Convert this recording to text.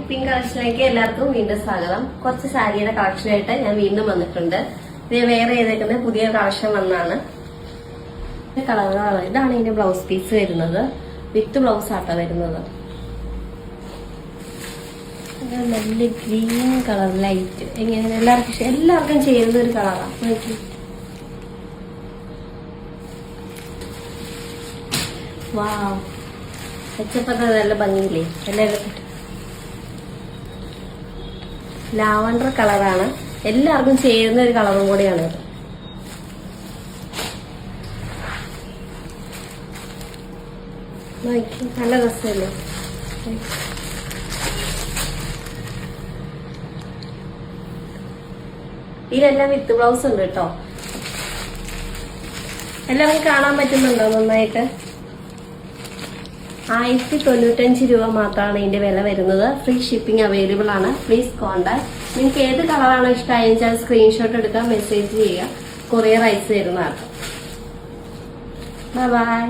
Shipping കളക്ഷനിലേക്ക് എല്ലാവർക്കും വീണ്ടും സ്വാഗതം. കുറച്ച് സാരിയുടെ കളക്ഷനായിട്ട് ഞാൻ വീണ്ടും വന്നിട്ടുണ്ട്. ഇത് വേറെ ഏതൊക്കെ പുതിയ കളക്ഷൻ വന്നാണ്. കളറുകളാണ്. ഇതാണ് ഇതിന്റെ ബ്ലൗസ് പീസ് വരുന്നത്. വിത്ത് ബ്ലൗസ് ആട്ടോ വരുന്നത്. നല്ല ഗ്രീൻ കളർ ലൈറ്റ് എങ്ങനെ എല്ലാവർക്കും ചെയ്യുന്ന ഒരു കളറാണ്. വാവ്, വെച്ചപ്പോ നല്ല ഭംഗിയില്ലേ? എല്ലാവരും ലാവണ്ടർ കളറാണ്. എല്ലാവർക്കും ചേരുന്ന ഒരു കളറും കൂടിയാണ്. നല്ല രസമല്ലേ? ഇതിലെല്ലാം വിത്ത് ബ്ലൗസ് ഉണ്ട് കേട്ടോ. എല്ലാവരും കാണാൻ പറ്റുന്നുണ്ടോ നന്നായിട്ട്? 1095 രൂപ മാത്രമാണ് ഇതിന്റെ വില വരുന്നത്. ഫ്രീ ഷിപ്പിംഗ് അവൈലബിൾ ആണ്. Please contact. നിങ്ങൾക്ക് ഏത് കളറാണോ ഇഷ്ടമായെന്ന് സ്ക്രീൻഷോട്ട് എടുക്കാം, മെസ്സേജ് ചെയ്യുക. കൊറിയർ അയച്ചു തരുന്നതാണ്. Bye bye.